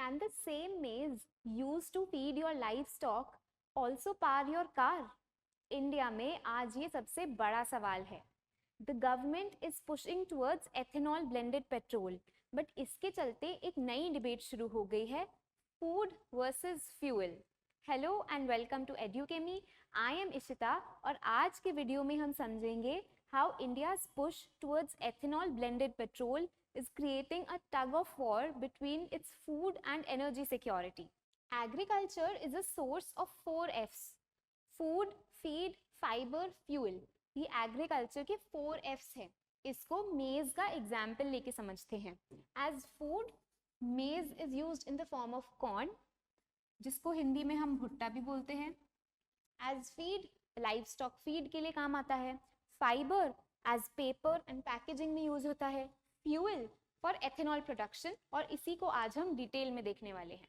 Can the same maize used to feed your livestock also power your car? India में आज ये सबसे बड़ा सवाल है. The government is pushing towards ethanol blended petrol, but इसके चलते एक नई डिबेट शुरू हो गई है, food versus fuel. Hello and welcome to Edukemy. I am Ishita और आज के वीडियो में हम समझेंगे how India's push towards ethanol blended petrol is creating a tug of war between its food and energy security. Agriculture is a source of 4 F's: food, feed, fiber, fuel. ये agriculture के 4 F's हैं. इसको मेज का example लेके समझते हैं. As food, मेज is used in the form of corn, जिसको हिंदी में हम भुट्टा भी बोलते हैं. एज फीड, लाइवस्टॉक फीड के लिए काम आता है. Fibre as paper and packaging में यूज होता है. फ्यूल फॉर एथेनॉल प्रोडक्शन, और इसी को आज हम डिटेल में देखने वाले हैं.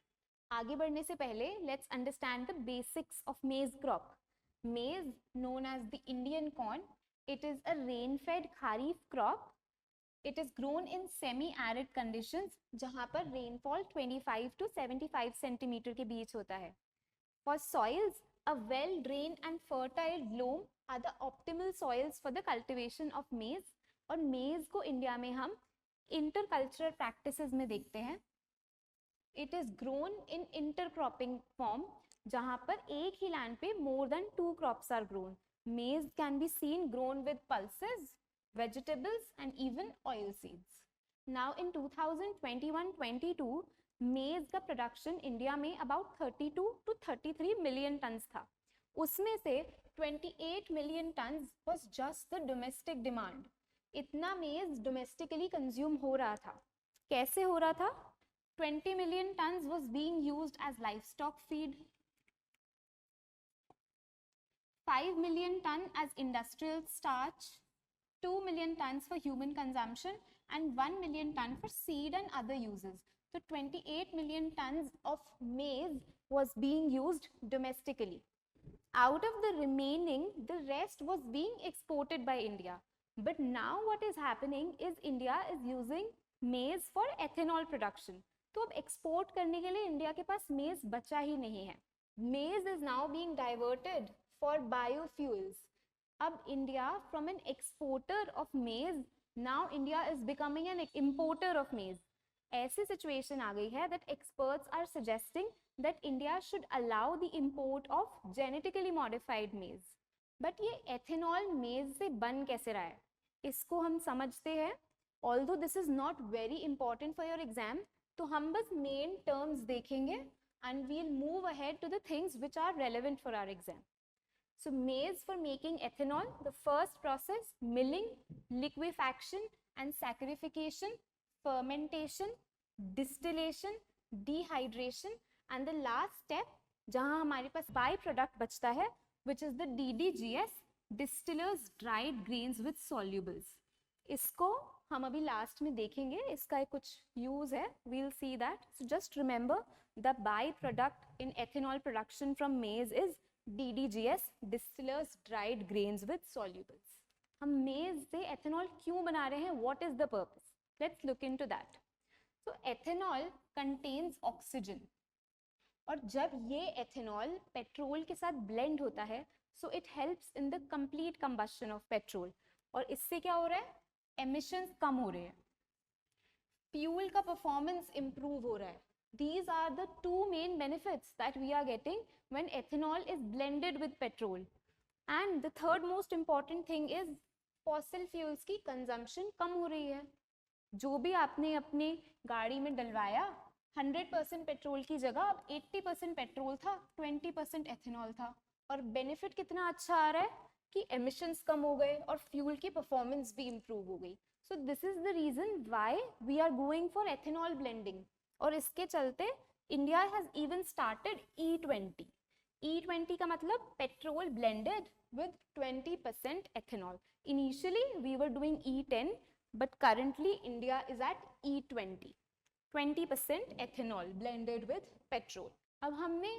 आगे बढ़ने से पहले let's understand the basics of मेज क्रॉप. मेज, known as the Indian corn, it is a rain-fed kharif crop. It is grown in semi-arid conditions, जहाँ पर rainfall 25 to 75 सेंटीमीटर के बीच होता है. For soils, a well-drained and fertile loam are the optimal soils for the cultivation of maize. और मेज को India में हम इंटरकल्चरल प्रैक्टिसेस में देखते हैं. It is grown in intercropping form, जहां पर एक ही लैंड पे more than 2 crops are grown. Maize can be seen grown with pulses, vegetables and even oil seeds. Now in 2021-22 maize का प्रोडक्शन इंडिया में अबाउट 32 to 33 मिलियन टन्स था. उसमें से 28 million tons was just the domestic demand. इतना maize domestically consume हो रहा था. कैसे हो रहा था? 20 million tons was being used as livestock feed, 5 million ton as industrial starch, 2 million tons for human consumption and 1 million ton for seed and other uses. तो 28 million tons of maize was being used domestically. Out of the remaining, the rest was being exported by India. But now what is happening is India is using maize for ethanol production. तो अब export करने के लिए India के पास मेज बचा ही नहीं है. Maize is now being diverted for biofuels. अब India from an exporter of maize, now India is becoming an importer of maize. ऐसी सिचुएशन आ गई है that experts are suggesting that India should allow the import of genetically modified maize. But ये ethanol maize से बन कैसे रहा है, इसको हम समझते हैं. Although this is not very important for your exam, तो हम बस main terms देखेंगे and we'll move ahead to the things which are relevant for our exam. So maize for making ethanol, the first process: milling, liquefaction and saccharification, fermentation, distillation, dehydration, and the last step जहाँ हमारे पास by product बचता है, which is the DDGS, distillers dried grains with solubles. इसको हम अभी last में देखेंगे, इसका एक कुछ यूज है, we'll see that. So just remember the by-product in ethanol production from maize is DDGS, distillers dried grains with solubles. हम मेज से एथेनॉल क्यों बना रहे हैं? What is the purpose? Let's look into that. So ethanol contains oxygen. और जब ये एथेनॉल पेट्रोल के साथ ब्लेंड होता है, so it helps in the complete combustion of petrol. और इससे क्या हो रहा है? एमिशंस कम हो रहे हैं, फ्यूल का परफॉर्मेंस इंप्रूव हो रहा है. These are the 2 main benefits that we are getting when ethanol is blended with petrol. And the third most important thing is fossil fuels की कंजम्पशन कम हो रही है. जो भी आपने अपने गाड़ी में डलवाया, 100% पेट्रोल की जगह अब 80% पेट्रोल था, 20% एथेनॉल था. और बेनिफिट कितना अच्छा आ रहा है कि एमिशंस कम हो गए और फ्यूल की परफॉर्मेंस भी इंप्रूव हो गई. So this is the reason why we are going for ethanol blending. और इसके चलते India has even started E20. E20 का मतलब petrol blended with 20% ethanol. Initially we were doing E10, but currently India is at E20. 20% ethanol blended with petrol. अब हमने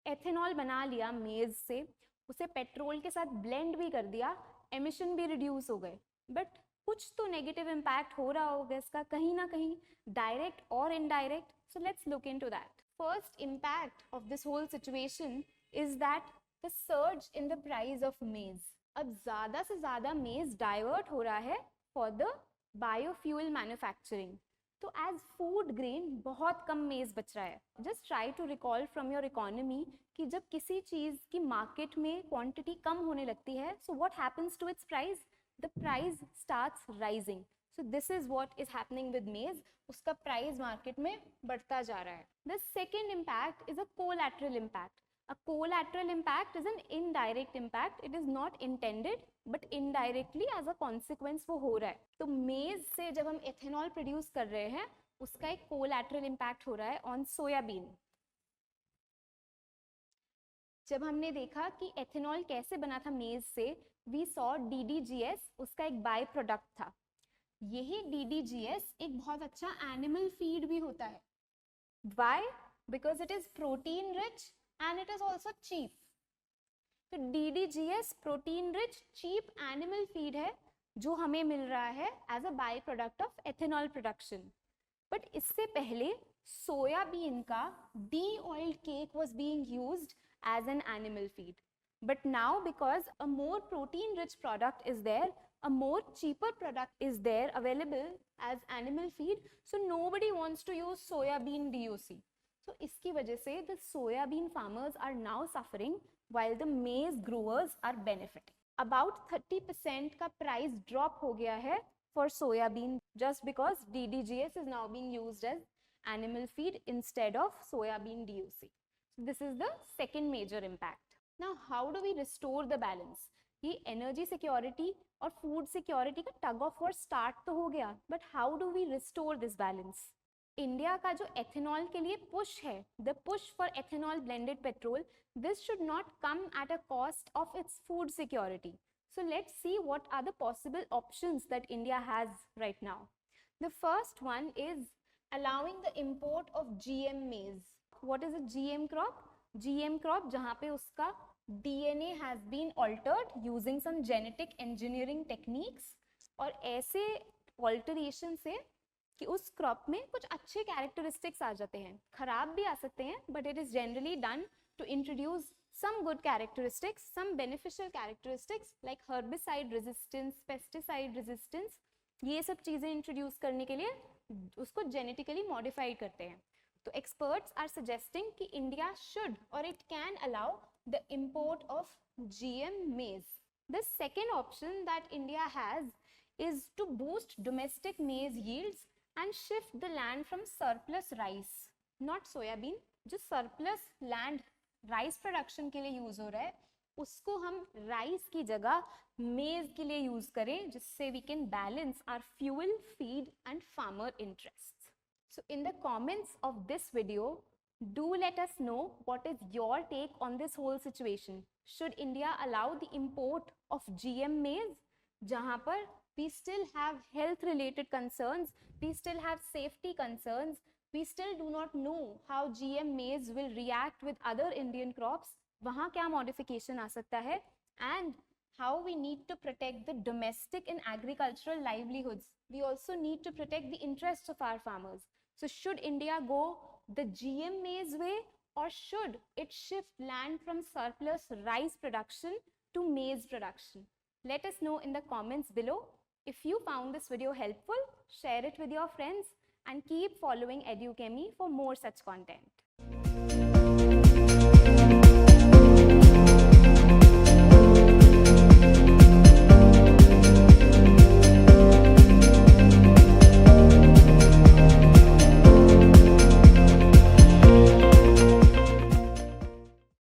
ethanol बना लिया मेज से, उसे पेट्रोल के साथ ब्लेंड भी कर दिया, एमिशन भी रिड्यूस हो गए. बट कुछ तो नेगेटिव इम्पैक्ट हो रहा होगा इसका कहीं ना कहीं, डायरेक्ट और indirect. So let's look into that. First impact of this whole situation is that the surge in the price of maize. अब ज़्यादा से ज़्यादा मेज डाइवर्ट हो रहा है फॉर द बायोफ्यूल मैन्युफैक्चरिंग. तो एज फूड ग्रेन बहुत कम मेज बच रहा है. Just try to recall from your economy कि जब किसी चीज़ की मार्केट में क्वांटिटी कम होने लगती है, so what happens to its price? The price starts rising. So this is what is happening with maize. उसका प्राइस मार्केट में बढ़ता जा रहा है. The second impact is a collateral impact. A collateral impact is an indirect impact. It is not intended, but indirectly as a consequence वो हो रहा है. तो मेज से जब हम एथेनॉल प्रोड्यूस कर रहे हैं, उसका एक कोलैटरल इम्पैक्ट हो रहा है ऑन सोयाबीन. जब हमने देखा कि एथेनॉल कैसे बना था मेज से, वी सॉ DDGS उसका एक बाय प्रोडक्ट था. यही DDGS एक बहुत अच्छा एनिमल फीड भी होता है. Why? Because it is protein rich and it is also cheap. तो DDGS protein rich cheap animal feed है जो हमें मिल रहा है as a by product of ethanol production. But इससे पहले सोयाबीन का de oiled cake was being used as an animal feed. But now because a more protein rich product is there, a more cheaper product is there available as animal feed, so nobody wants to use soybean DOC. So इसकी वजह से the soybean farmers are now suffering while the maize growers are benefiting. About 30% का price drop हो गया है for soybean just because DDGS is now being used as animal feed instead of soybean DOC. So this is the second major impact. Now how do we restore the balance? ये energy security और food security का tug of war start तो हो गया, but how do we restore this balance? India का जो ethanol के लिए पुश है, the push for ethanol blended petrol, this should not come at a cost of its food security. So let's see what are the possible options that India has right now. The first one is allowing the import of GM मेज. What is a GM crop? GM crop जहाँ पे उसका DNA has been altered using some genetic engineering techniques, और ऐसे alteration से कि उस crop में कुछ अच्छे characteristics आ जाते हैं, खराब भी आ सकते हैं, but it is generally done to introduce some good characteristics, some beneficial characteristics like herbicide resistance, pesticide resistance. ये सब चीज़ें introduce करने के लिए उसको genetically modified करते हैं. तो experts are suggesting कि India should or it can allow the import of GM maize. The second option that India has is to boost domestic maize yields and shift the land from surplus rice, not soybean. जो surplus land rice production के लिए use हो रहा है, उसको हम rice की जगह maize के लिए use करें, जिससे we can balance our fuel, feed and farmer interests. So in the comments of this video, do let us know what is your take on this whole situation. Should India allow the import of GM maize, जहाँ पर we still have health related concerns, we still have safety concerns, we still do not know how GM maize will react with other Indian crops, वहाँ क्या modification आ सकता है, and how we need to protect the domestic and agricultural livelihoods. We also need to protect the interests of our farmers. So should India go the GM maize way, or should it shift land from surplus rice production to maize production? Let us know in the comments below. If you found this video helpful, share it with your friends and keep following Edukemy for more such content.